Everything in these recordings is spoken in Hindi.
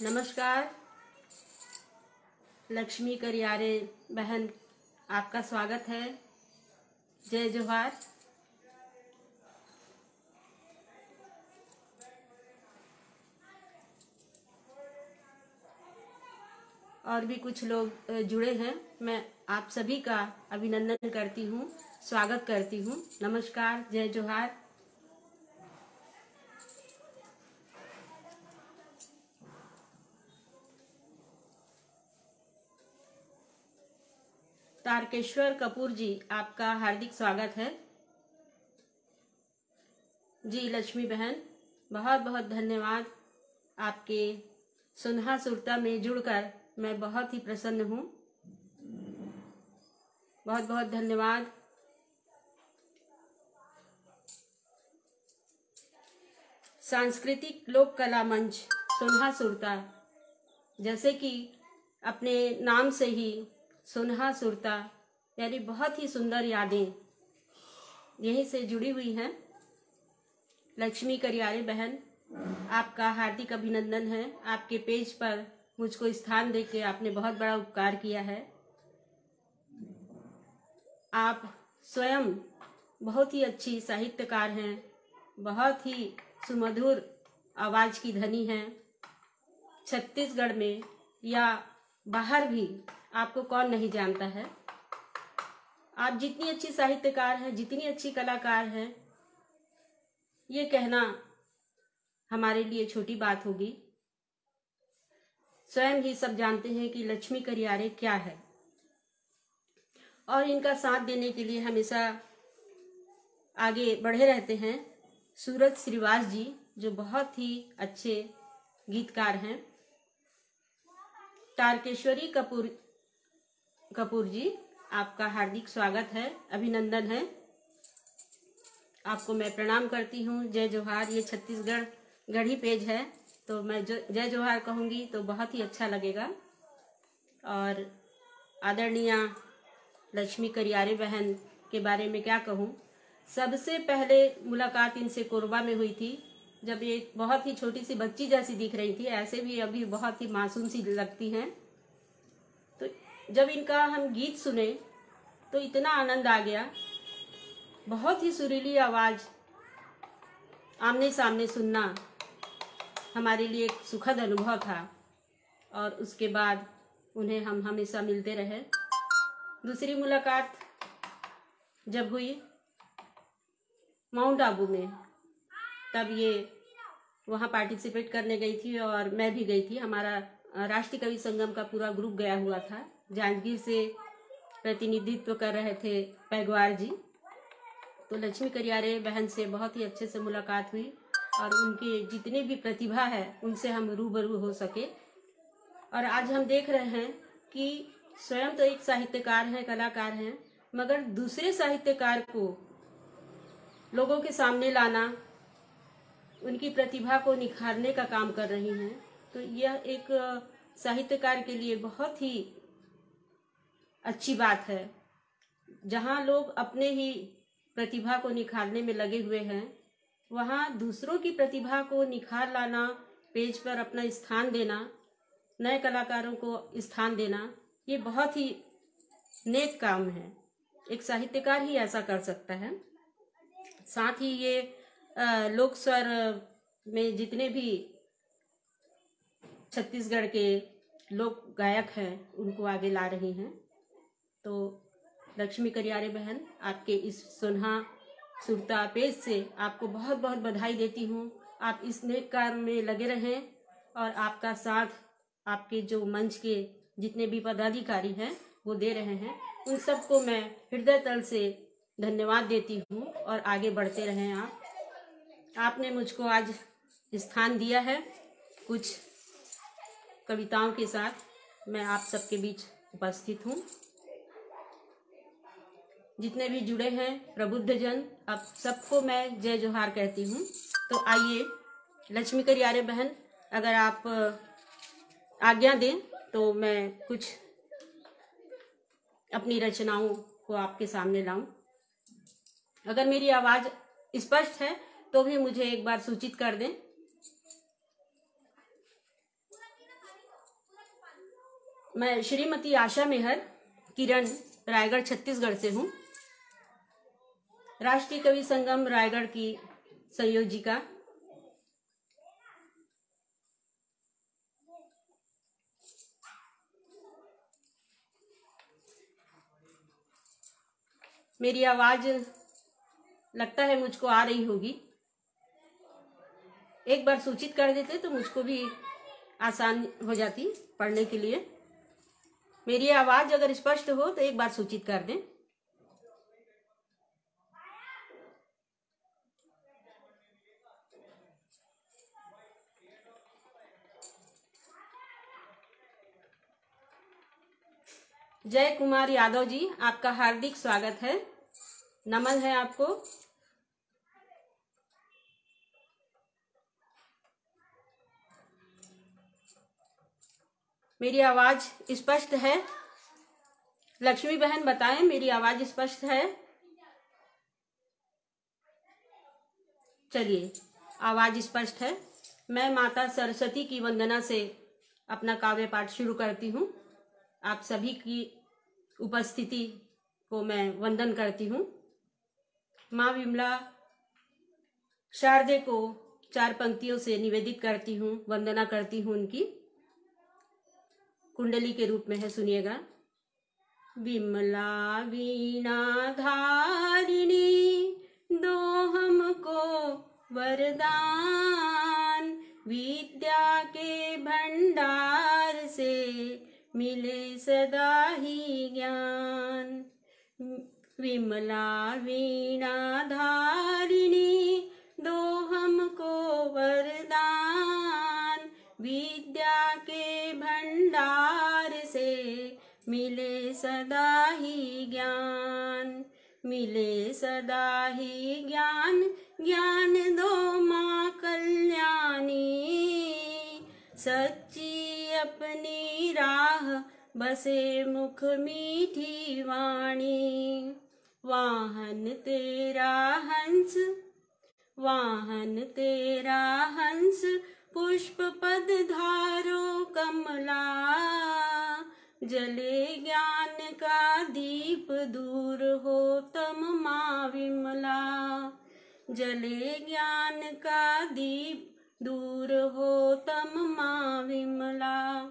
नमस्कार। लक्ष्मी करियारे बहन, आपका स्वागत है। जय जोहार। और भी कुछ लोग जुड़े हैं, मैं आप सभी का अभिनंदन करती हूँ, स्वागत करती हूँ। नमस्कार, जय जोहार। तारकेश्वर कपूर जी, आपका हार्दिक स्वागत है। जी लक्ष्मी बहन, बहुत बहुत धन्यवाद। आपके सुनहा सुरता में जुड़कर मैं बहुत ही प्रसन्न हूँ। बहुत बहुत धन्यवाद। सांस्कृतिक लोक कला मंच सुनहा सुरता, जैसे कि अपने नाम से ही सुनहा सुरता यानी बहुत ही सुंदर यादें यहीं से जुड़ी हुई हैं। लक्ष्मी करियारे बहन, आपका हार्दिक अभिनंदन है। आपके पेज पर मुझको स्थान देके आपने बहुत बड़ा उपकार किया है। आप स्वयं बहुत ही अच्छी साहित्यकार हैं, बहुत ही सुमधुर आवाज की धनी हैं। छत्तीसगढ़ में या बाहर भी आपको कौन नहीं जानता है। आप जितनी अच्छी साहित्यकार हैं, जितनी अच्छी कलाकार हैं, ये कहना हमारे लिए छोटी बात होगी। स्वयं ही सब जानते हैं कि लक्ष्मी करियारे क्या है। और इनका साथ देने के लिए हमेशा आगे बढ़े रहते हैं सूरज श्रीवास जी, जो बहुत ही अच्छे गीतकार हैं। तारकेश्वरी कपूर जी, आपका हार्दिक स्वागत है, अभिनंदन है। आपको मैं प्रणाम करती हूँ। जय जोहार। ये छत्तीसगढ़ गढ़ी पेज है, तो मैं जय जोहार कहूँगी तो बहुत ही अच्छा लगेगा। और आदरणीय लक्ष्मी करियारे बहन के बारे में क्या कहूँ। सबसे पहले मुलाकात इनसे कोरबा में हुई थी, जब ये बहुत ही छोटी सी बच्ची जैसी दिख रही थी। ऐसे भी अभी बहुत ही मासूम सी लगती हैं। तो जब इनका हम गीत सुने तो इतना आनंद आ गया। बहुत ही सुरीली आवाज, आमने सामने सुनना हमारे लिए एक सुखद अनुभव था। और उसके बाद उन्हें हम हमेशा मिलते रहे। दूसरी मुलाकात जब हुई माउंट आबू में, तब ये वहाँ पार्टिसिपेट करने गई थी और मैं भी गई थी। हमारा राष्ट्रीय कवि संगम का पूरा ग्रुप गया हुआ था। जांजगीर से प्रतिनिधित्व कर रहे थे पैगवार जी। तो लक्ष्मी करियारे बहन से बहुत ही अच्छे से मुलाकात हुई और उनके जितने भी प्रतिभा है उनसे हम रूबरू हो सके। और आज हम देख रहे हैं कि स्वयं तो एक साहित्यकार हैं, कलाकार हैं, मगर दूसरे साहित्यकार को लोगों के सामने लाना, उनकी प्रतिभा को निखारने का काम कर रही हैं। तो यह एक साहित्यकार के लिए बहुत ही अच्छी बात है। जहाँ लोग अपने ही प्रतिभा को निखारने में लगे हुए हैं, वहाँ दूसरों की प्रतिभा को निखार लाना, पेज पर अपना स्थान देना, नए कलाकारों को स्थान देना, ये बहुत ही नेक काम है। एक साहित्यकार ही ऐसा कर सकता है। साथ ही ये लोक स्वर में जितने भी छत्तीसगढ़ के लोक गायक हैं उनको आगे ला रही हैं। तो लक्ष्मी करियारे बहन, आपके इस सुनहा सुरता पेज से आपको बहुत बहुत बधाई देती हूँ। आप इस नेक काम में लगे रहें और आपका साथ आपके जो मंच के जितने भी पदाधिकारी हैं वो दे रहे हैं, उन सबको मैं हृदय तल से धन्यवाद देती हूँ। और आगे बढ़ते रहें आप। आपने मुझको आज स्थान दिया है कुछ कविताओं के साथ। मैं आप सबके बीच उपस्थित हूँ। जितने भी जुड़े हैं प्रबुद्धजन, आप सबको मैं जय जोहार कहती हूँ। तो आइए लक्ष्मी करियारे बहन, अगर आप आज्ञा दें तो मैं कुछ अपनी रचनाओं को आपके सामने लाऊं। अगर मेरी आवाज स्पष्ट है तो भी मुझे एक बार सूचित कर दें। मैं श्रीमती आशा मेहर किरण रायगढ़ छत्तीसगढ़ से हूँ। राष्ट्रीय कवि संगम रायगढ़ की संयोजिका। मेरी आवाज लगता है मुझको आ रही होगी। एक बार सूचित कर देते तो मुझको भी आसान हो जाती पढ़ने के लिए। मेरी आवाज अगर स्पष्ट हो तो एक बार सूचित कर दें। जय कुमार यादव जी, आपका हार्दिक स्वागत है, नमन है आपको। मेरी आवाज स्पष्ट है? लक्ष्मी बहन बताएं, मेरी आवाज स्पष्ट है? चलिए, आवाज स्पष्ट है। मैं माता सरस्वती की वंदना से अपना काव्य पाठ शुरू करती हूँ। आप सभी की उपस्थिति को मैं वंदन करती हूँ। माँ विमला शारदे को 4 पंक्तियों से निवेदित करती हूँ, वंदना करती हूँ उनकी। कुंडली के रूप में है, सुनिएगा। विमला वीणा धारिणी दो हमको वरदान, विद्या के भंडार से मिले सदा ही ज्ञान। विमला वीणा धारिणी दो हमको वरदान, विद्या के भंडार से मिले सदा ही ज्ञान, मिले सदा ही ज्ञान। ज्ञान दो माँ कल्याणी, सच्ची अपनी राह बसे मुख मीठी वाणी। वाहन तेरा हंस, वाहन तेरा हंस, पुष्प पद धारो कमला। जले ज्ञान का दीप दूर हो तम माँ विमला, जले ज्ञान का दीप दूर हो तम माँ विमला,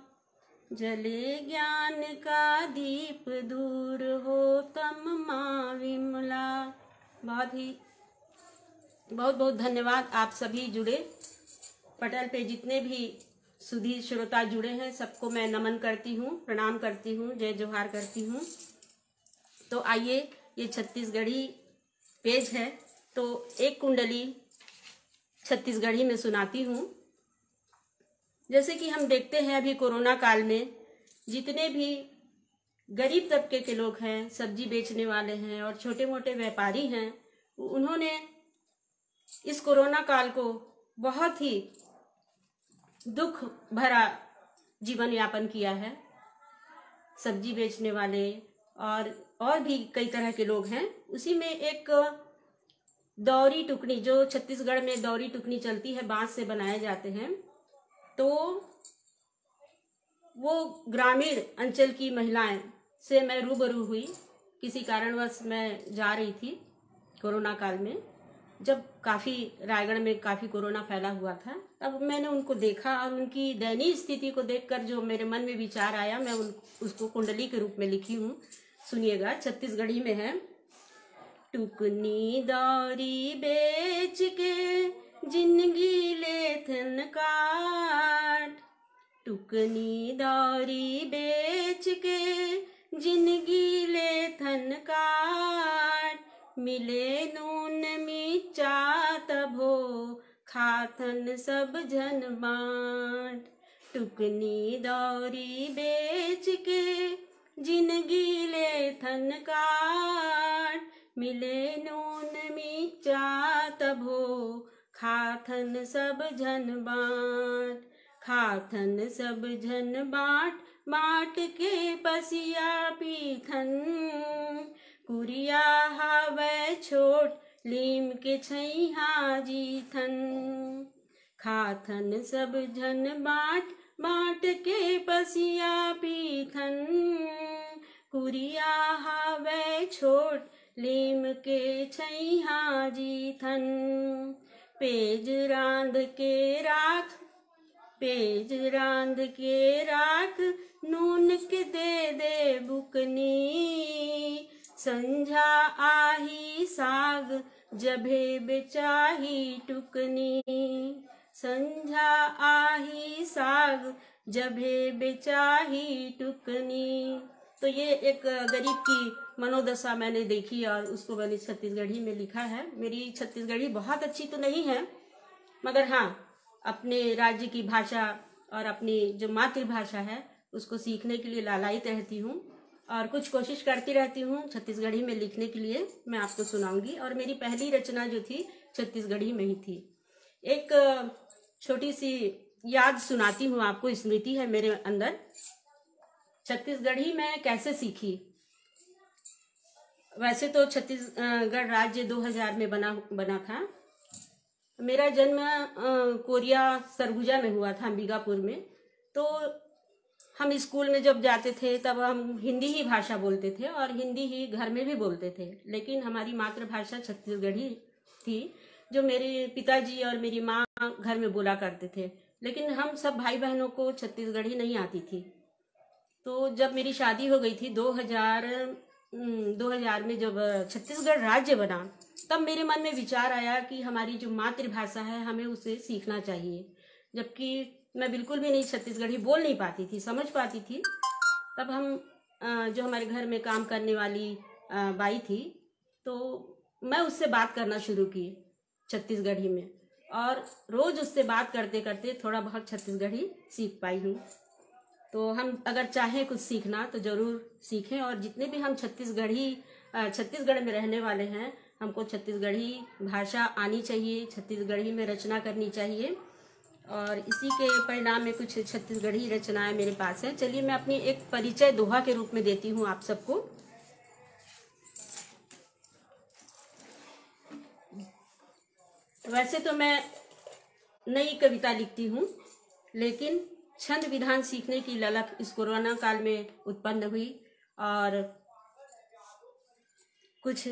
जले ज्ञान का दीप दूर हो तम माँ विमला। बहुत बहुत धन्यवाद। आप सभी जुड़े, पटल पे जितने भी सुधी श्रोता जुड़े हैं, सबको मैं नमन करती हूँ, प्रणाम करती हूँ, जय जोहार करती हूँ। तो आइए, ये छत्तीसगढ़ी पेज है, तो एक कुंडली छत्तीसगढ़ी में सुनाती हूँ। जैसे कि हम देखते हैं अभी कोरोना काल में जितने भी गरीब तबके के लोग हैं, सब्जी बेचने वाले हैं और छोटे मोटे व्यापारी हैं, उन्होंने इस कोरोना काल को बहुत ही दुख भरा जीवन यापन किया है। सब्जी बेचने वाले और भी कई तरह के लोग हैं। उसी में एक दौरी टुकनी, जो छत्तीसगढ़ में दौरी टुकनी चलती है, बांस से बनाए जाते हैं, तो वो ग्रामीण अंचल की महिलाएं से मैं रूबरू हुई। किसी कारणवश मैं जा रही थी कोरोना काल में, जब काफ़ी रायगढ़ में काफ़ी कोरोना फैला हुआ था। तब मैंने उनको देखा और उनकी दयनीय स्थिति को देखकर जो मेरे मन में विचार आया, मैं उसको कुंडली के रूप में लिखी हूँ। सुनिएगा, छत्तीसगढ़ी में है। टुकनी दौरी बेच के जिंदगी लेथन काट, टुकनी दौरी बेच के जिंदगी लेथन काट। मिले नून मिर्चा तभो खाथन सब जन बाँट। टुकनी दौरी बेच के जिंदगी लेथन काट। मिले नून मिर्चा तभो खाथन सब जन बाँट। खाथन सब जन बाँट, बाँट के पसिया पीथन। कुरिया हावै छोट लीम के छैहा जीथन। खाथन सब जन बाँट, बाट के पसिया पीथन, कुरिया हावे छोट लीम के छैहा जीथन। पेज रांध के राख, पेज रांध के राख, नून के दे बुकनी। संझा आही साग, जभे बेचाही टुकनी। संझा आही साग, जभे बेचाही टुकनी। तो ये एक गरीब की मनोदशा मैंने देखी और उसको मैंने छत्तीसगढ़ी में लिखा है। मेरी छत्तीसगढ़ी बहुत अच्छी तो नहीं है, मगर हाँ, अपने राज्य की भाषा और अपनी जो मातृभाषा है उसको सीखने के लिए लालायित रहती हूँ और कुछ कोशिश करती रहती हूँ छत्तीसगढ़ी में लिखने के लिए। मैं आपको सुनाऊंगी। और मेरी पहली रचना जो थी छत्तीसगढ़ी में ही थी। एक छोटी सी याद सुनाती हूँ आपको, स्मृति है मेरे अंदर। छत्तीसगढ़ी मैं कैसे सीखी। वैसे तो छत्तीसगढ़ राज्य 2000 में बना था। मेरा जन्म कोरिया सरगुजा में हुआ था, अंबिकापुर में। तो हम स्कूल में जब जाते थे तब हम हिंदी ही भाषा बोलते थे और हिंदी ही घर में भी बोलते थे, लेकिन हमारी मातृभाषा छत्तीसगढ़ी थी जो मेरे पिताजी और मेरी माँ घर में बोला करते थे। लेकिन हम सब भाई बहनों को छत्तीसगढ़ी नहीं आती थी। तो जब मेरी शादी हो गई थी 2000 में, जब छत्तीसगढ़ राज्य बना, तब मेरे मन में विचार आया कि हमारी जो मातृभाषा है हमें उसे सीखना चाहिए। जबकि मैं बिल्कुल भी नहीं छत्तीसगढ़ी बोल नहीं पाती थी, समझ पाती थी। तब हम जो हमारे घर में काम करने वाली बाई थी, तो मैं उससे बात करना शुरू की छत्तीसगढ़ी में और रोज उससे बात करते करते थोड़ा बहुत छत्तीसगढ़ी सीख पाई हूँ। तो हम अगर चाहें कुछ सीखना तो जरूर सीखें। और जितने भी हम छत्तीसगढ़ में रहने वाले हैं, हमको छत्तीसगढ़ी भाषा आनी चाहिए, छत्तीसगढ़ी में रचना करनी चाहिए। और इसी के परिणाम में कुछ छत्तीसगढ़ी रचनाएं मेरे पास हैं। चलिए मैं अपनी एक परिचय दोहा के रूप में देती हूँ आप सबको। वैसे तो मैं नई कविता लिखती हूँ, लेकिन छंद विधान सीखने की ललक इस कोरोना काल में उत्पन्न हुई और कुछ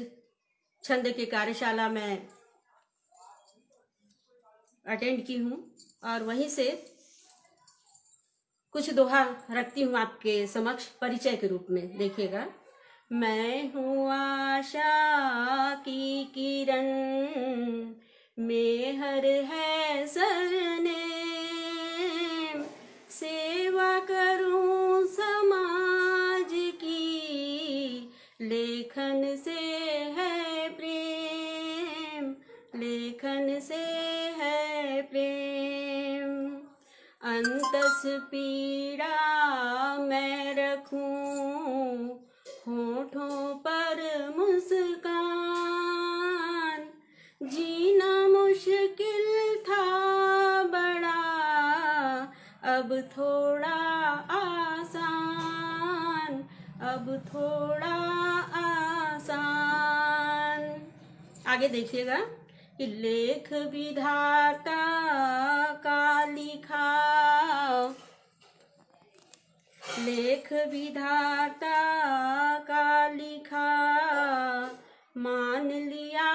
छंद के कार्यशाला में अटेंड की हूँ और वहीं से कुछ दोहा रखती हूँ आपके समक्ष परिचय के रूप में। देखिएगा। मैं हूँ आशा की किरण, मेहर है सरनेम, सेवा करूं समाज की, लेखन से है प्रेम, लेखन से है प्रेम। अंतस पीड़ा मैं रखूं, होठों पर मुस्कान, जीना मुश्किल था बड़ा, अब थोड़ा आसान, अब थोड़ा आसान। आगे देखिएगा कि लेख विधाता का लिखा, लेख विधाता का लिखा, मान लिया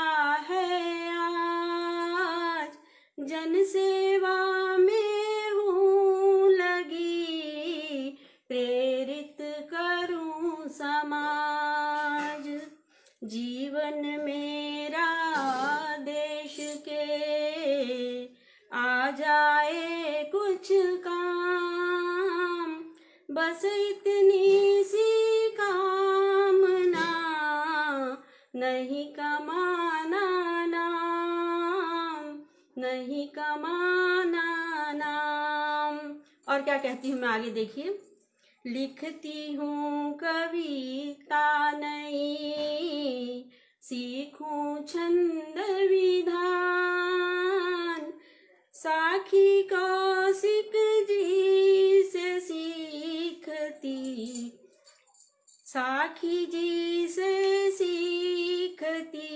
है आज, जन सेवा में हूँ लगी, प्रेरित करूँ समाज। जीवन मेरा देश के आ जाए कुछ काम, बस इतनी सी कामना, नहीं कमाना नाम, नहीं कमाना नाम। और क्या कहती हूँ मैं, आगे देखिए। लिखती हूँ कविता नई, सीखूं छंद विधान, साखी कौशिक जी से सीखती, साखी जी से सीखती,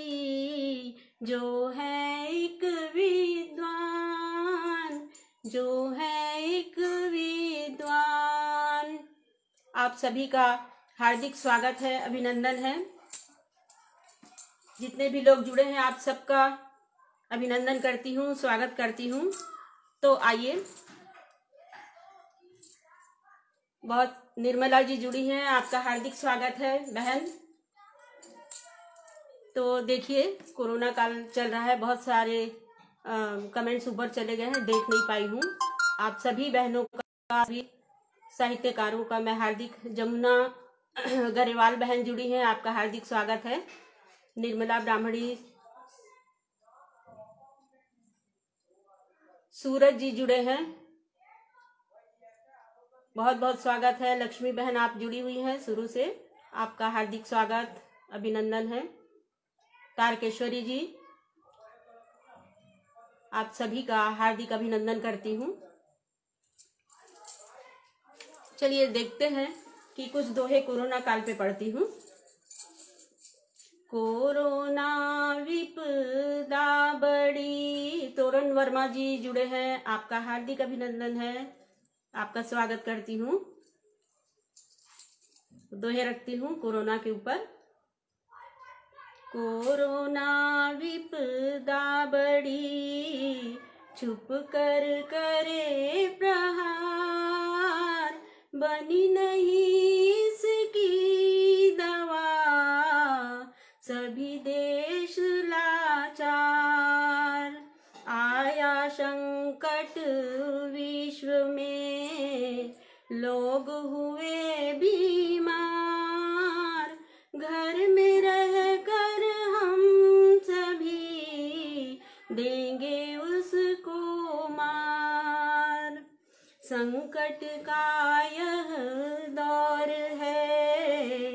जो है एक विद्वान, जो है एक विद्वान। आप सभी का हार्दिक स्वागत है, अभिनंदन है। जितने भी लोग जुड़े हैं आप सबका अभिनंदन करती हूँ, स्वागत करती हूँ। तो आइए, बहुत निर्मला जी जुड़ी हैं, आपका हार्दिक स्वागत है बहन। तो देखिए, कोरोना काल चल रहा है, बहुत सारे कमेंट्स ऊपर चले गए हैं, देख नहीं पाई हूँ। आप सभी बहनों का, भी साहित्यकारों का मैं हार्दिक, जमुना गरेवाल बहन जुड़ी हैं, आपका हार्दिक स्वागत है। निर्मला ब्राह्मणी, सूरज जी जुड़े हैं, बहुत बहुत स्वागत है। लक्ष्मी बहन आप जुड़ी हुई हैं शुरू से, आपका हार्दिक स्वागत, अभिनंदन है। तारकेश्वरी जी, आप सभी का हार्दिक अभिनंदन करती हूँ। चलिए देखते हैं कि कुछ दोहे कोरोना काल पे पढ़ती हूँ। कोरोना विपदा बड़ी, तोरण वर्मा जी जुड़े हैं, आपका हार्दिक अभिनंदन है, आपका स्वागत करती हूँ। दोहे रखती हूँ कोरोना के ऊपर। कोरोना विपदा बड़ी, छुप कर करे प्रहार, बनी नहीं इसकी दवा, सभी देश लाचार। आया संकट विश्व में, लोग हुए बीमार, घर में रह कर हम सभी देंगे उसको मार। संकट का यह दौर है,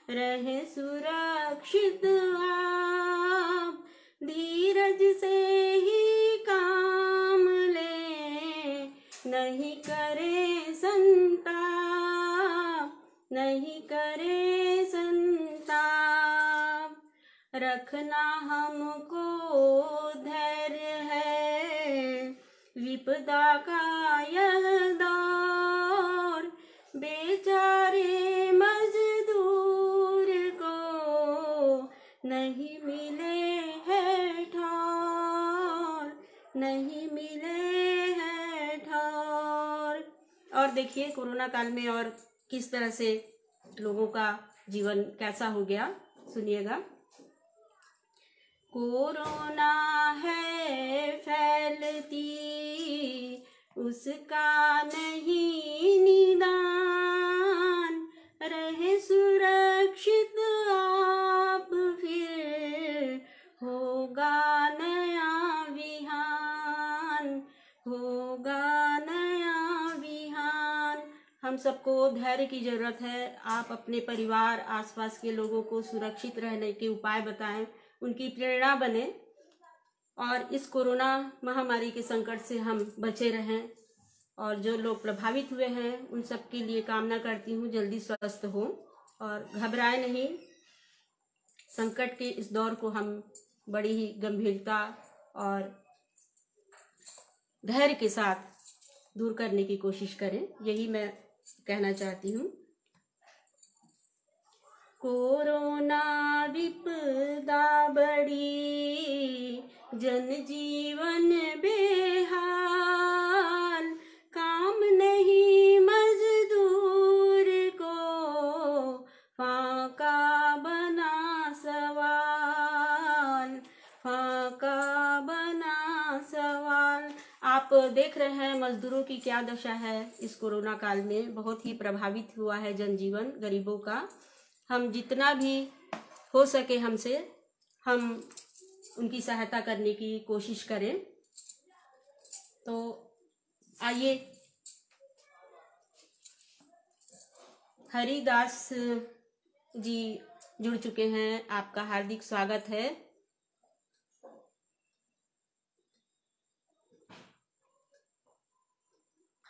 रहे सुरक्षित आप, धीरज से ही काम ले, नहीं करे संताप, नहीं करे संताप। रखना हमको धैर्य है, विपदा का यह दौर, बेचारे मजदूर को नहीं मिले है ठौर, नहीं मिले है ठौर। और देखिए कोरोना काल में और किस तरह से लोगों का जीवन कैसा हो गया, सुनिएगा। कोरोना है फैलती, उसका नहीं निदान, रहे सुरक्षित आप, फिर होगा नया विहान, होगा नया विहान। हम सबको धैर्य की जरूरत है। आप अपने परिवार, आसपास के लोगों को सुरक्षित रहने के उपाय बताएं, उनकी प्रेरणा बने और इस कोरोना महामारी के संकट से हम बचे रहें। और जो लोग प्रभावित हुए हैं उन सब के लिए कामना करती हूँ जल्दी स्वस्थ हो और घबराए नहीं। संकट के इस दौर को हम बड़ी ही गंभीरता और धैर्य के साथ दूर करने की कोशिश करें, यही मैं कहना चाहती हूँ। कोरोना विपदा बड़ी, जनजीवन बेहाल, काम नहीं मजदूर को, फाका बना सवाल, फाका बना सवाल। आप देख रहे हैं मजदूरों की क्या दशा है इस कोरोना काल में। बहुत ही प्रभावित हुआ है जनजीवन गरीबों का। हम जितना भी हो सके हमसे, हम उनकी सहायता करने की कोशिश करें। तो आइए, हरिदास जी जुड़ चुके हैं, आपका हार्दिक स्वागत है।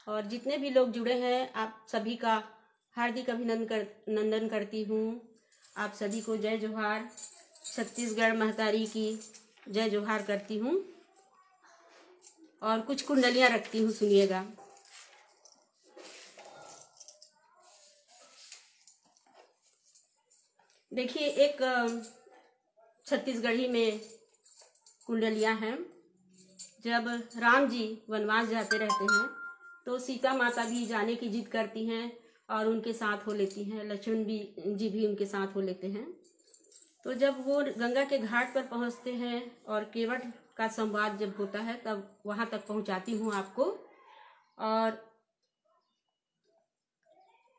और जितने भी लोग जुड़े हैं आप सभी का हार्दिक अभिनंदन करती हूँ। आप सभी को जय जोहार, छत्तीसगढ़ महतारी की जय जोहार करती हूँ। और कुछ कुंडलियाँ रखती हूँ, सुनिएगा। देखिए, एक छत्तीसगढ़ी में कुंडलियां हैं। जब राम जी वनवास जाते रहते हैं तो सीता माता भी जाने की जिद करती हैं और उनके साथ हो लेती हैं। लक्ष्मण जी भी उनके साथ हो लेते हैं। तो जब वो गंगा के घाट पर पहुंचते हैं और केवट का संवाद जब होता है तब वहां तक पहुंचाती हूँ आपको। और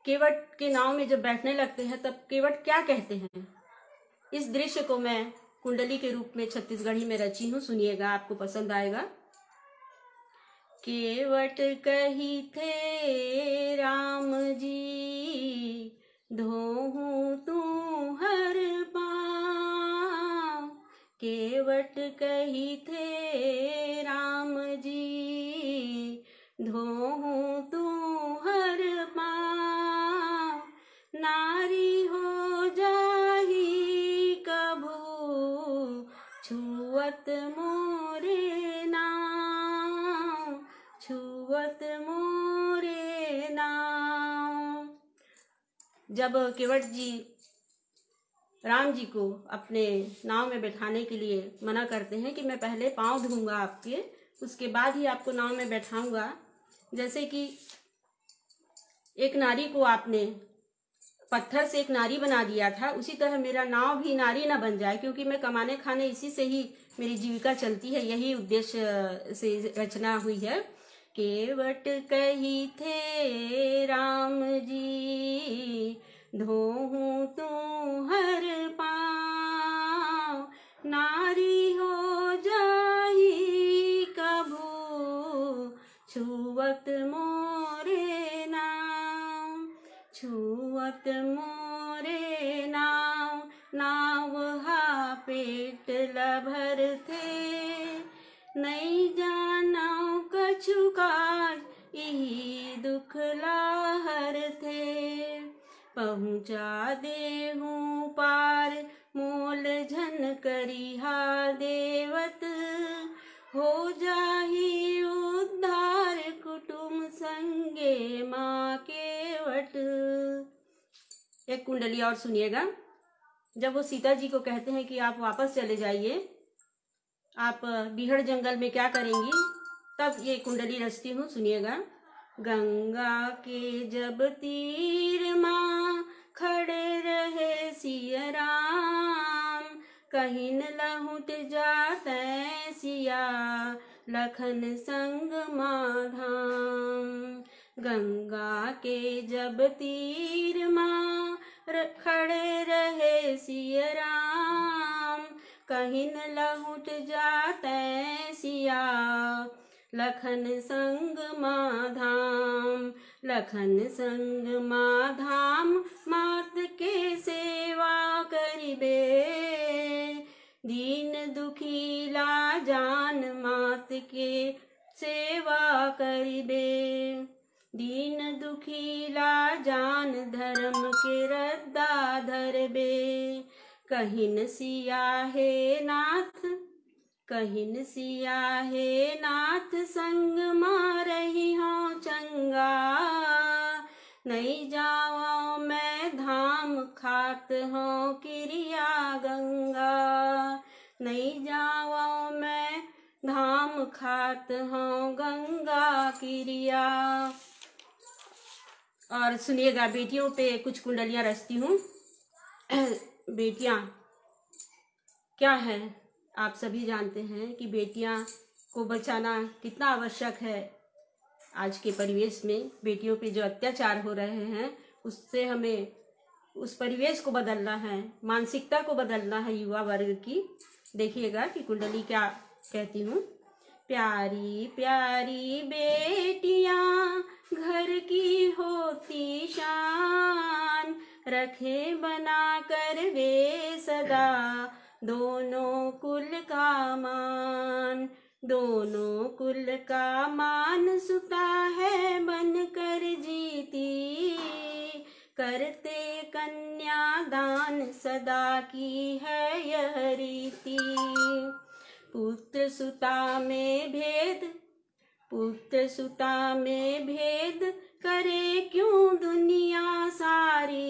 केवट के नाव में जब बैठने लगते हैं तब केवट क्या कहते हैं, इस दृश्य को मैं कुंडली के रूप में छत्तीसगढ़ी में रची हूँ। सुनिएगा, आपको पसंद आएगा। केवट कही थे राम जी, धोहूं तू हर पाँव। केवट कही थे राम जी, धोहूं तू हर पाँव। नारी हो जाही कभू, छुअत मोरे नाव, छुअत मोरे नाव। जब केवट जी राम जी को अपने नाव में बैठाने के लिए मना करते हैं कि मैं पहले पाँव धोऊंगा आपके, उसके बाद ही आपको नाव में बैठाऊंगा। जैसे कि एक नारी को आपने पत्थर से एक नारी बना दिया था, उसी तरह मेरा नाव भी नारी ना बन जाए, क्योंकि मैं कमाने खाने इसी से ही मेरी जीविका चलती है। यही उद्देश्य से रचना हुई है। केवट कही थे राम जी, धोहूं तू हर पाँव। नारी हो जाही कभू, छुअत मोरे नाव, छुअत मोरे नाव। नाव हा पेट लभर थे, नहीं जानो कछु काज, यही दुख लाहर थे। पहुँचा देहूँ पार, मोल झन करिहा देवत। हो जाही उद्धार, कुटुम संगे माँ केवट। एक कुंडली और सुनिएगा। जब वो सीता जी को कहते हैं कि आप वापस चले जाइए, आप बीहड़ जंगल में क्या करेंगी, तब ये कुंडली रचती हूँ। सुनिएगा। गंगा के जब तीर माँ खड़े रहे सिया राम, कहिन लहुट जाते सिया लखन संग माधाम। गंगा के जब तीर माँ खड़े रहे सिया राम, कहिन लहुट जाते सिया लखन संग माधाम। लखन संग माधाम, मात के सेवा करिबे। दीन दुखी ला जान, मात के सेवा करिबे। दीन दुखी ला जान, धर्म के रद्दा धरबे। कहिन सिया हे नाथ, कहिन सिया हे नाथ, संग मारही हो चंगा। नहीं जाओ मैं धाम, खात हो किरिया गंगा। नहीं जाओ मैं धाम, खात हो गंगा किरिया। और सुनिएगा, बेटियों पे कुछ कुंडलियां रचती हूँ। बेटियां क्या है, आप सभी जानते हैं कि बेटियां को बचाना कितना आवश्यक है। आज के परिवेश में बेटियों पे जो अत्याचार हो रहे हैं, उससे हमें उस परिवेश को बदलना है, मानसिकता को बदलना है युवा वर्ग की। देखिएगा कि कुंडली क्या कहती हूँ। प्यारी प्यारी बेटियां घर की होती शान, रखे बना कर वे सदा दोनों कुल का मान। दोनों कुल का मान, सुता है बन कर जीती। करते कन्यादान, सदा की है यह रीति। पुत्र सुता में भेद, पुत्र सुता में भेद, करे क्यों दुनिया सारी।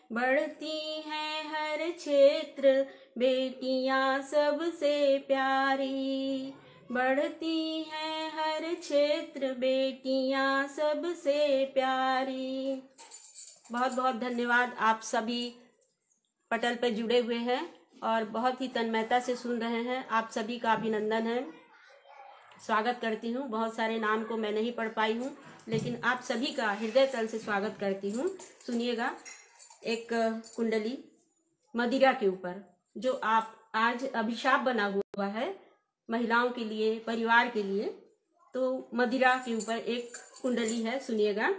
बढ़ती हैं हर क्षेत्र बेटियां सबसे प्यारी, बढ़ती हैं हर क्षेत्र बेटियां सबसे प्यारी। बहुत बहुत धन्यवाद। आप सभी पटल पर जुड़े हुए हैं और बहुत ही तन्मयता से सुन रहे हैं। आप सभी का अभिनंदन है, स्वागत करती हूँ। बहुत सारे नाम को मैं नहीं पढ़ पाई हूँ, लेकिन आप सभी का हृदय तल से स्वागत करती हूँ। सुनिएगा एक कुंडली मदिरा के ऊपर, जो आप आज अभिशाप बना हुआ है महिलाओं के लिए, परिवार के लिए। तो मदिरा के ऊपर एक कुंडली है, सुनिएगा।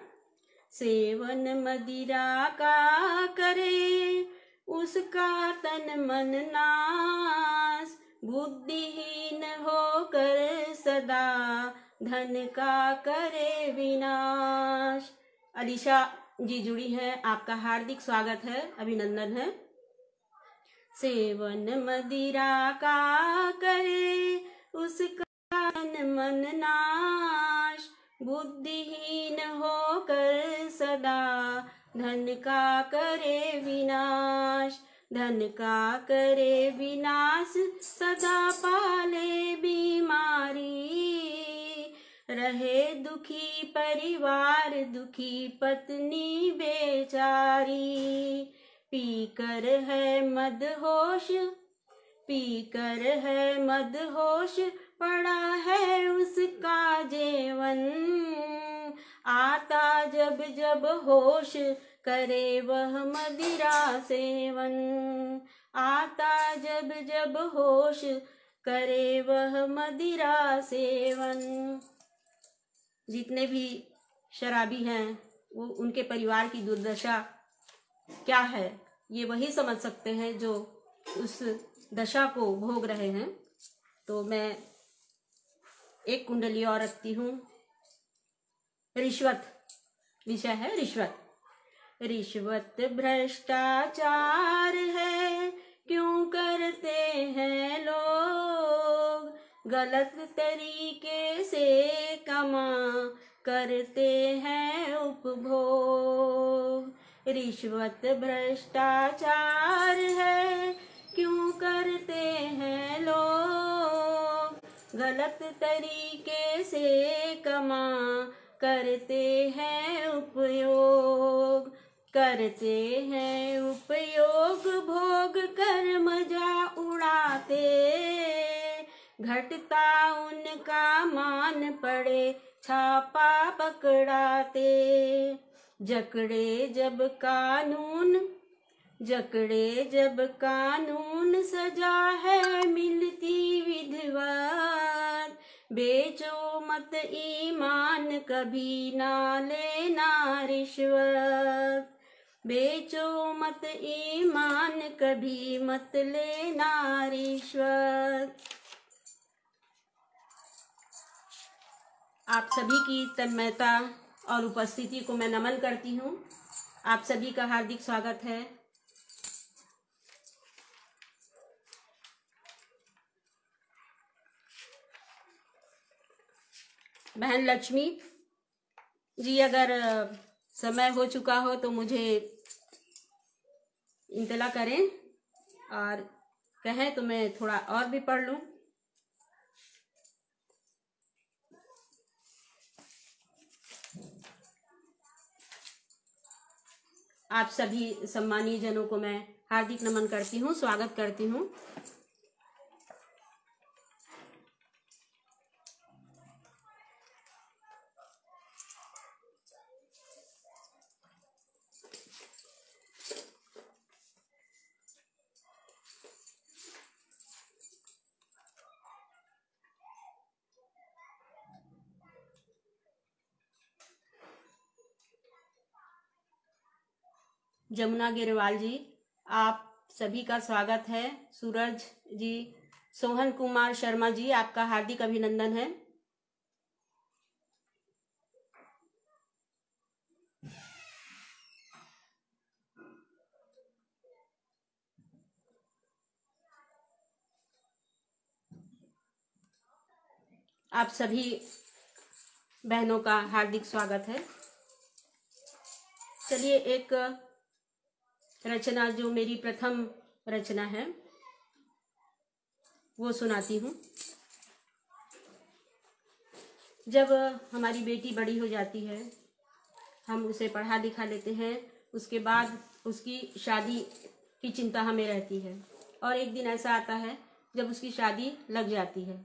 सेवन मदिरा का करे उसका तन मन नाश, बुद्धिहीन होकर सदा धन का करे विनाश। अलीशा जी जुड़ी है, आपका हार्दिक स्वागत है, अभिनंदन है। सेवन मदिरा का करे उसका तन मन नाश, बुद्धिहीन होकर सदा धन का करे विनाश, धन का करे विनाश, सदा पाले बीमारी, रहे दुखी परिवार दुखी पत्नी बेचारी। पीकर है मदहोश, पीकर है मदहोश, पड़ा है उसका जेवन, आता जब जब होश करे वह मदिरा सेवन, आता जब जब होश करे वह मदिरा सेवन। जितने भी शराबी हैं वो, उनके परिवार की दुर्दशा क्या है ये वही समझ सकते हैं जो उस दशा को भोग रहे हैं। तो मैं एक कुंडली और रखती हूँ। रिश्वत विषय है, रिश्वत। रिश्वत भ्रष्टाचार है क्यों करते हैं लोग, गलत तरीके से कमा करते हैं उपभोग। रिश्वत भ्रष्टाचार है क्यों करते हैं लोग, गलत तरीके से कमा करते हैं उपयोग, करते हैं उपयोग, भोग कर मजा उड़ाते, घटता उनका मान पड़े छापा पकड़ाते। जकड़े जब कानून, जकड़े जब कानून, सजा है मिलती विधिवत, बेचो मत ईमान कभी ना लेना रिश्वत, बेचो मत ईमान कभी मत लेना रिश्वत। आप सभी की तन्मयता और उपस्थिति को मैं नमन करती हूँ। आप सभी का हार्दिक स्वागत है। बहन लक्ष्मी जी, अगर समय हो चुका हो तो मुझे इंतला करें और कहें तो मैं थोड़ा और भी पढ़ लूं। आप सभी सम्मानीय जनों को मैं हार्दिक नमन करती हूँ, स्वागत करती हूँ। जमुना गिरवाल जी, आप सभी का स्वागत है। सूरज जी, सोहन कुमार शर्मा जी, आपका हार्दिक अभिनंदन है। आप सभी बहनों का हार्दिक स्वागत है। चलिए एक रचना जो मेरी प्रथम रचना है वो सुनाती हूँ। जब हमारी बेटी बड़ी हो जाती है, हम उसे पढ़ा लिखा लेते हैं, उसके बाद उसकी शादी की चिंता हमें रहती है। और एक दिन ऐसा आता है जब उसकी शादी लग जाती है।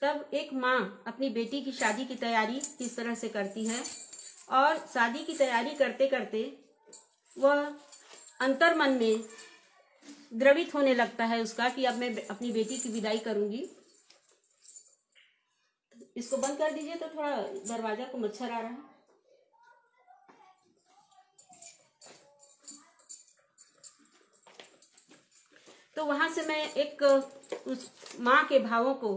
तब एक माँ अपनी बेटी की शादी की तैयारी किस तरह से करती है, और शादी की तैयारी करते करते वह अंतर्मन में द्रवित होने लगता है उसका कि अब मैं अपनी बेटी की विदाई करूंगी। इसको बंद कर दीजिए, तो थोड़ा दरवाजा को मच्छर आ रहा है। तो वहां से मैं एक उस माँ के भावों को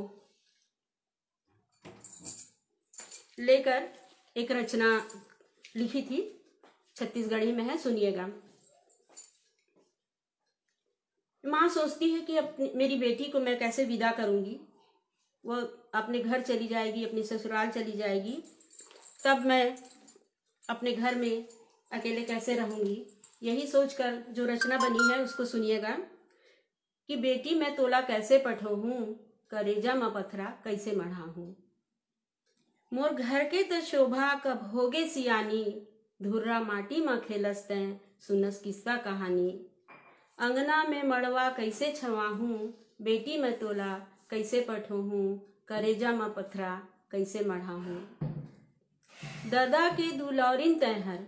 लेकर एक रचना लिखी थी, छत्तीसगढ़ी में है, सुनिएगा। माँ सोचती है कि अपनी मेरी बेटी को मैं कैसे विदा करूंगी, वो अपने घर चली जाएगी, अपनी ससुराल चली जाएगी, तब मैं अपने घर में अकेले कैसे रहूंगी। यही सोचकर जो रचना बनी है उसको सुनिएगा कि बेटी मैं तोला कैसे पठोहूँ, करेजा म पथरा कैसे मढ़ाहूँ। मोर घर के त शोभा कब होगे सियानी, धुर्रा माटी म खेलस तैं सुनस किस्सा कहानी। अंगना में मड़वा कैसे छवाहूँ, बेटी मैं तोला कैसे पठोहूँ, करेजा म पथरा कैसे मढ़ाहूँ। दादा के दुलौरिन तैहर,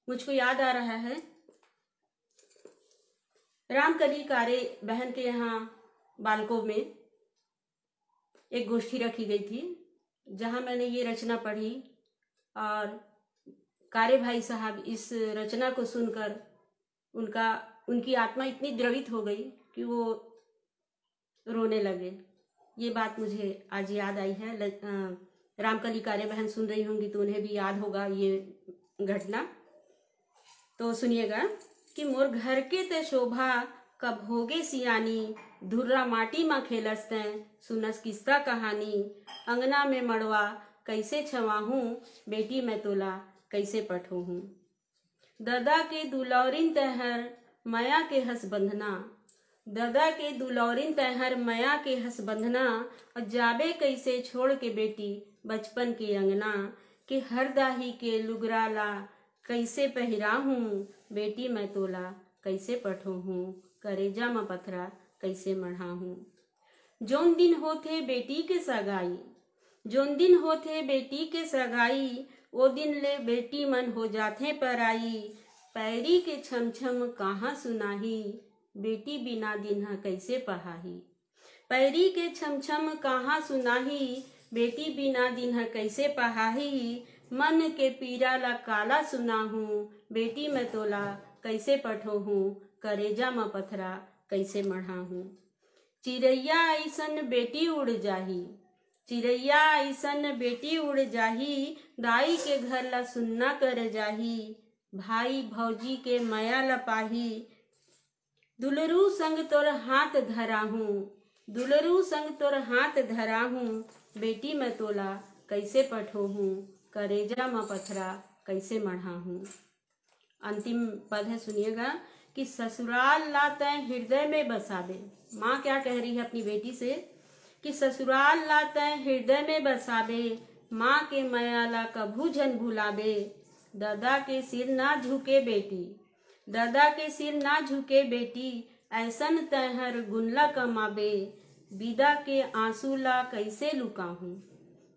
मुझको याद आ रहा है रामकली कारे बहन के यहाँ बालकों में एक गोष्ठी रखी गई थी, जहाँ मैंने ये रचना पढ़ी, और कारे भाई साहब इस रचना को सुनकर उनकी आत्मा इतनी द्रवित हो गई कि वो रोने लगे। ये बात मुझे आज याद आई है। रामकली कारे बहन सुन रही होंगी तो उन्हें भी याद होगा ये घटना। तो सुनिएगा कि मोर घर के ते शोभा कब होगे सियानी, धुर्रा माटी मा खेलस तैं सुनस किस्सा कहानी। अंगना में मड़वा कैसे छवाहूँ, बेटी मैं तोला कैसे पठोहूँ। दादा के दुलौरिन तैहर मया के हस बंधना, दादा के दुलौरिन तैहर मया के हस बंधना। और जाबे कैसे छोड़ के बेटी बचपन के अंगना, के हर दाही के लुगराला कैसे पहिराहूँ, बेटी मैं तोला कैसे पठोहूँ, करेजा म पथरा कैसे मढ़ाहूँ। जोन दिन होथे बेटी के सगाई, जोन दिन होथे बेटी के सगाई, ओ दिन ले बेटी मन हो जाथे पराई। पैरी के छम छम कहाँ सुनाही, बेटी बिना दिन ह कैसे पहाही। पैरी के छम छम कहाँ सुनाही, बेटी बिना दिन ह कैसे पहाही। मन के पीरा ला काला सुनाहूँ, बेटी मैं तोला कैसे पठोहूँ, करेजा म पथरा कैसे मढ़ाहूँ। चिड़ैया ऐसन बेटी उड़ जाही, चिड़ैया ऐसन बेटी उड़ जाही। दाई के घर ला सुन्ना कर जाही, भाई भौजी के माया ला पाही। दुलरू संग तोर हाथ धराहूँ, दुलरू संग तोर हाथ धराहूँ। बेटी मैं तोला कैसे पठोहूँ, करेजा म पथरा कैसे मढ़ाहूँ। अंतिम पद है, सुनिएगा कि ससुराल ला तैं हृदय में बसाबे। माँ क्या कह रही है अपनी बेटी से कि ससुराल ला तैं हृदय में बसाबे, माँ के माया ला कभू जन भुलाबे। दादा के सिर ना झुके बेटी, दादा के सिर ना झुके बेटी, ऐसन तैहर गुनला कमाबे। विदा के आंसू ला कैसे लुकाहूँ,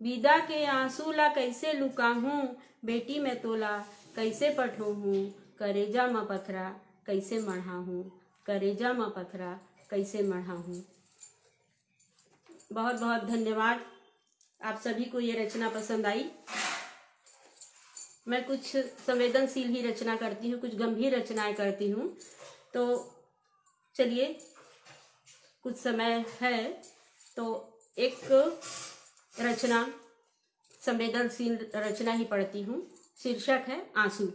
विदा के आंसू ला कैसे लुकाहूँ। बेटी मैं तोला कैसे पठोहूँ, करेजा म पथरा कैसे मढ़ाहूँ, करेजा म पथरा कैसे मढ़ाहूँ। बहुत बहुत धन्यवाद। आप सभी को ये रचना पसंद आई। मैं कुछ संवेदनशील ही रचना करती हूँ, कुछ गंभीर रचनाएं करती हूँ। तो चलिए, कुछ समय है तो एक रचना, संवेदनशील रचना ही पढ़ती हूँ। शीर्षक है आंसू।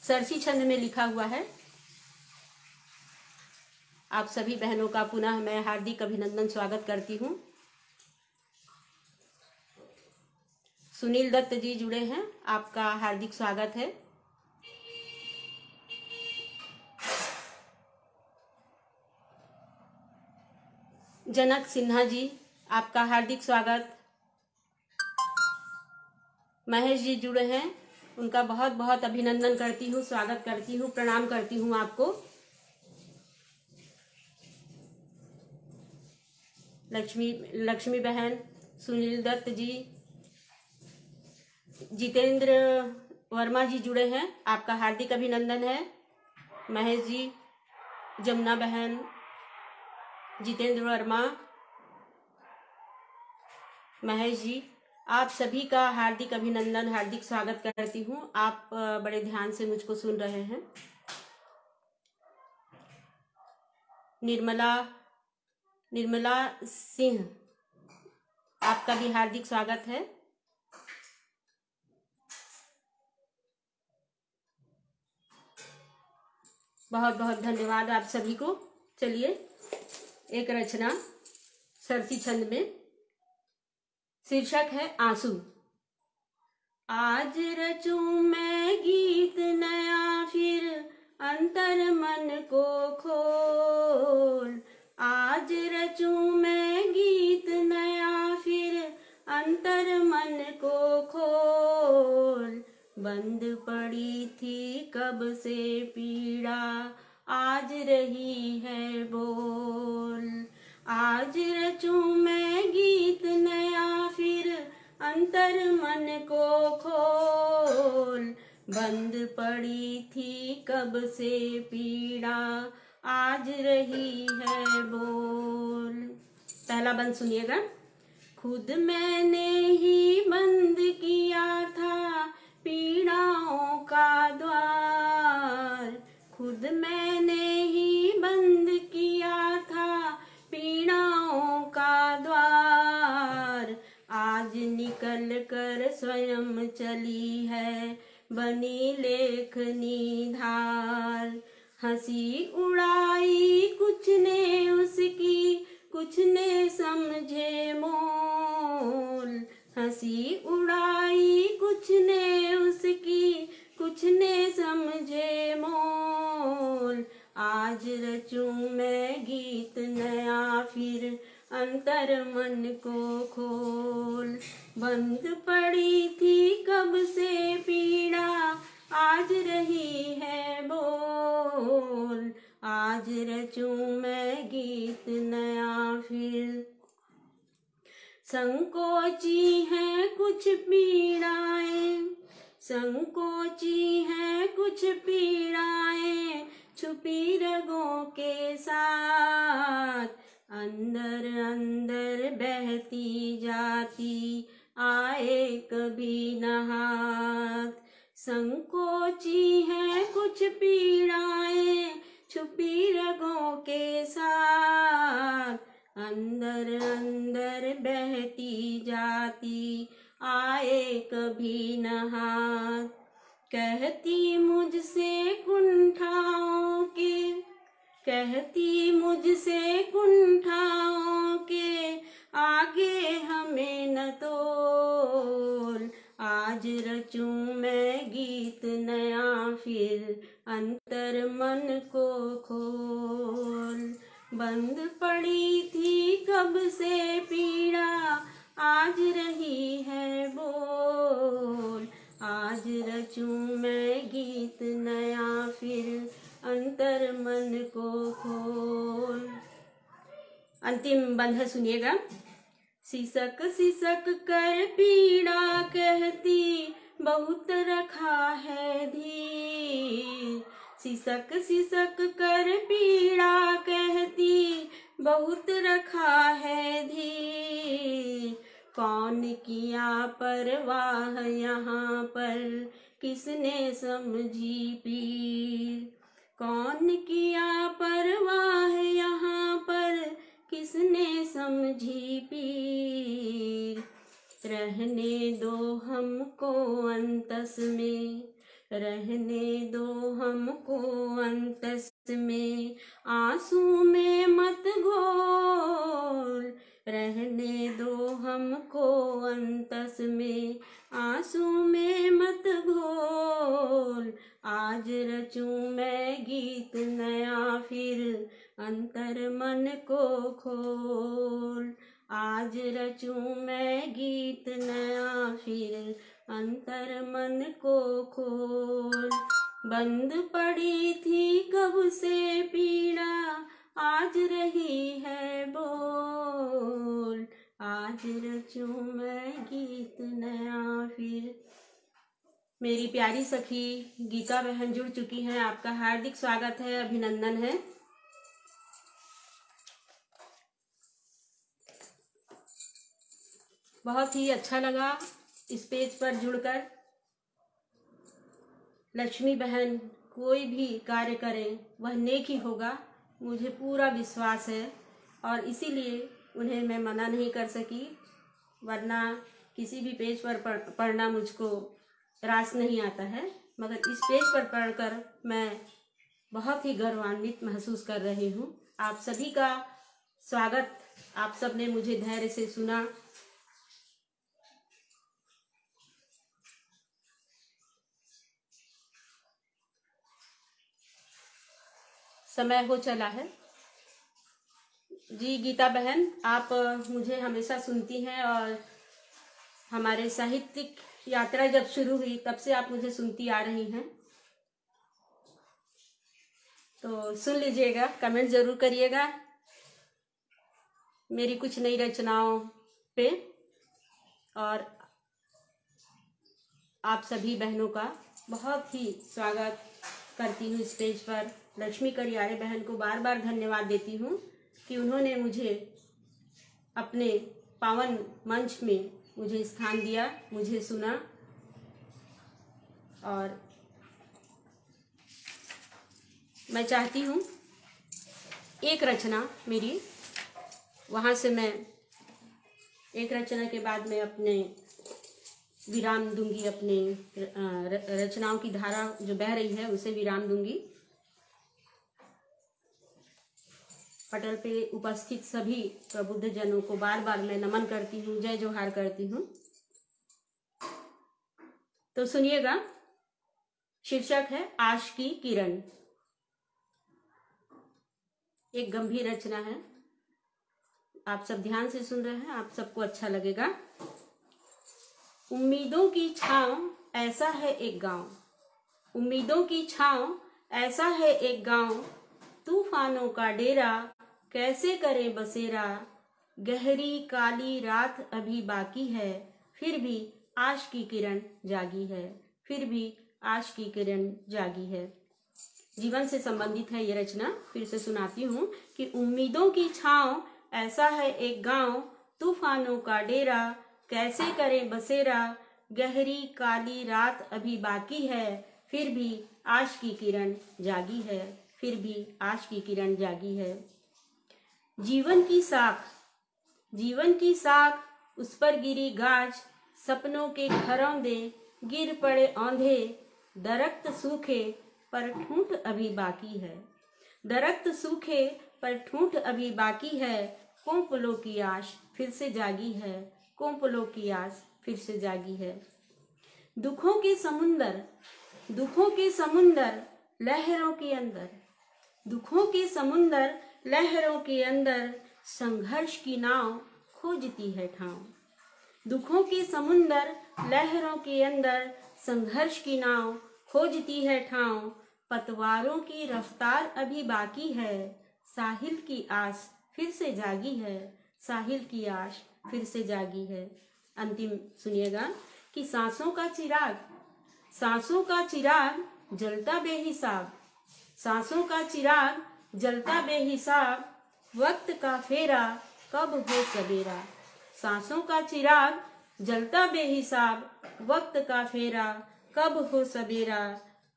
सरसी छंद में लिखा हुआ है। आप सभी बहनों का पुनः मैं हार्दिक अभिनंदन स्वागत करती हूँ। सुनील दत्त जी जुड़े हैं, आपका हार्दिक स्वागत है। जनक सिन्हा जी, आपका हार्दिक स्वागत। महेश जी जुड़े हैं, उनका बहुत बहुत अभिनंदन करती हूँ, स्वागत करती हूँ, प्रणाम करती हूँ आपको। लक्ष्मी बहन, सुनील दत्त जी, जितेंद्र वर्मा जी जुड़े हैं, आपका हार्दिक अभिनंदन है। महेश जी, जमुना बहन, जितेंद्र वर्मा, महेश जी, आप सभी का हार्दिक अभिनंदन, हार्दिक स्वागत करती हूँ। आप बड़े ध्यान से मुझको सुन रहे हैं। निर्मला सिंह, आपका भी हार्दिक स्वागत है। बहुत बहुत धन्यवाद आप सभी को। चलिए एक रचना सरसी छंद में, शीर्षक है आंसू। आज रचूं मैं गीत नया फिर अंतर मन को खोल। आज रचूं मैं गीत नया फिर अंतर मन को खोल। बंद पड़ी थी कब से पीड़ा, आज रही है बोल। आज रचूं मैं गीत नया फिर अंतर मन को खोल। बंद पड़ी थी कब से पीड़ा, आज रही है बोल। पहला बंद सुनिएगा। खुद मैंने ही बंद किया था पीड़ाओं का द्वार। खुद मैंने ही बंद किया था पीड़ाओं का द्वार। आज निकल कर स्वयं चली है बनी लेखनी धार। हंसी उड़ाई कुछ ने उसकी, कुछ ने समझे मोल। हंसी उड़ाई कुछ ने उसकी, कुछ ने समझे मोल। आज रचूं मैं गीत नया फिर अंतर मन को खोल। बंद पड़ी थी कब से पीड़ा, आज रही है बोल। आज रचूं मैं गीत नया फिर। संकोची हैं कुछ पीड़ाएं, संकोची हैं कुछ पीड़ाएं छुपी रगों के साथ। अंदर अंदर बहती जाती आए कभी न हाथ। संकोची हैं कुछ पीड़ाएं छुपी रगों के साथ। अंदर अंदर बहती जाती आए कभी न हाथ। कहती मुझसे कुंठाओं के, कहती मुझसे कुंठाओं के आगे हमें न तोल। आज रचूं मैं गीत नया फिर अंतर मन को खोल। बंद पड़ी थी कब से पीड़ा, आज रही है बोल। आज रचूं मैं गीत नया फिर अंतर मन को खोल। अंतिम बंध है, सुनिएगा। सिसक सिसक कर पीड़ा कहती बहुत रखा है धीर। सिसक सिसक कर पीड़ा कहती बहुत रखा है धीर। कौन किया परवाह यहाँ पर किसने समझी पीर। कौन किया परवाह यहाँ पर किसने समझी पीर। रहने दो हमको अंतस में, रहने दो हमको अंतस में, आंसू में मत घोल। रहने दो हमको अंतस में, आंसू में मत घोल। आज रचूं मैं गीत नया फिर अंतर मन को खोल। आज रचूं मैं गीत नया फिर अंतर मन को खोल। बंद पड़ी थी कब से पीड़ा आज रही है बोल। आज रचूं मैं गीत नया फिर। मेरी प्यारी सखी गीता बहन जुड़ चुकी हैं, आपका हार्दिक स्वागत है, अभिनंदन है। बहुत ही अच्छा लगा इस पेज पर जुड़कर। लक्ष्मी बहन कोई भी कार्य करें वह नेक ही होगा, मुझे पूरा विश्वास है, और इसीलिए उन्हें मैं मना नहीं कर सकी, वरना किसी भी पेज पर पढ़ना मुझको रास नहीं आता है। मगर इस पेज पर पढ़कर मैं बहुत ही गर्वान्वित महसूस कर रही हूँ। आप सभी का स्वागत, आप सब ने मुझे धैर्य से सुना। समय हो चला है जी। गीता बहन, आप मुझे हमेशा सुनती हैं, और हमारे साहित्यिक यात्रा जब शुरू हुई तब से आप मुझे सुनती आ रही हैं, तो सुन लीजिएगा, कमेंट जरूर करिएगा मेरी कुछ नई रचनाओं पे। और आप सभी बहनों का बहुत ही स्वागत करती हूँ इस पेज पर। लक्ष्मी करियारे बहन को बार बार धन्यवाद देती हूँ कि उन्होंने मुझे अपने पावन मंच में मुझे स्थान दिया, मुझे सुना। और मैं चाहती हूँ एक रचना मेरी, वहाँ से मैं एक रचना के बाद मैं अपने विराम दूंगी, अपने रचनाओं की धारा जो बह रही है उसे विराम दूंगी। पटल पे उपस्थित सभी प्रबुद्ध जनों को बार बार मैं नमन करती हूँ, जय जोहार करती हूँ। तो सुनिएगा, शीर्षक है आश की किरण। एक गंभीर रचना है, आप सब ध्यान से सुन रहे हैं, आप सबको अच्छा लगेगा। उम्मीदों की छांव ऐसा है एक गांव, उम्मीदों की छांव ऐसा है एक गांव, तूफानों का डेरा कैसे करे बसेरा। गहरी काली रात अभी बाकी है, फिर भी आश की किरण जागी है, फिर भी आश की किरण जागी है। जीवन से संबंधित है ये रचना, फिर से सुनाती हूँ कि उम्मीदों की छांव ऐसा है एक गांव, तूफानों का डेरा कैसे करे बसेरा। गहरी काली रात अभी बाकी है, फिर भी आश की किरण जागी है, फिर भी आश की किरण जागी है। जीवन की साख, जीवन की साख, उस पर गिरी गाज, सपनों के घरौंदे गिर पड़े औंधे। दरख्त सूखे पर ठूंठ अभी बाकी है, दरख्त सूखे पर ठूंठ अभी बाकी है। कोंपलों की आश फिर से जागी है, कोंपलों की आस फिर से जागी है। दुखों के समुंदर, दुखों के समुंदर लहरों के अंदर, दुखों के समुंदर लहरों के अंदर, संघर्ष की नाव खोजती है ठाव। दुखों के समुंदर लहरों के अंदर, संघर्ष की नाव खोजती है ठाव। पतवारों की रफ्तार अभी बाकी है, साहिल की आस फिर से जागी है, साहिल की आश फिर से जागी है। अंतिम सुनिएगा कि सांसों का चिराग, सांसों का चिराग जलता बेहिसाब, सांसों का चिराग जलता बेहिसाब। वक्त का फेरा कब हो सवेरा, सांसों का चिराग जलता बेहिसाब। वक्त का फेरा कब हो सवेरा।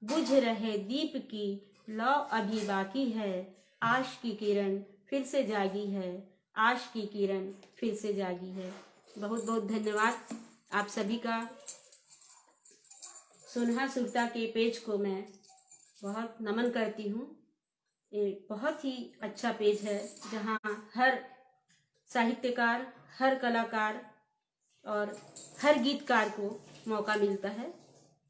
बुझ रहे दीप की लौ अभी बाकी है, आश की किरण फिर से जागी है, आश की किरण फिर से जागी है। बहुत बहुत धन्यवाद आप सभी का। सुनहा सुरता के पेज को मैं बहुत नमन करती हूँ। एक बहुत ही अच्छा पेज है जहाँ हर साहित्यकार, हर कलाकार और हर गीतकार को मौका मिलता है।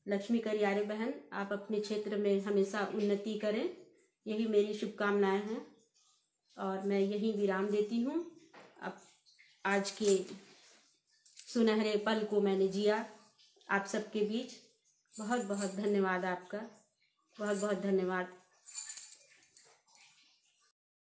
लक्ष्मी करियारे बहन, आप अपने क्षेत्र में हमेशा उन्नति करें, यही मेरी शुभकामनाएं हैं। और मैं यही विराम देती हूँ। अब आज के सुनहरे पल को मैंने जिया आप सबके बीच। बहुत बहुत धन्यवाद आपका, बहुत बहुत धन्यवाद।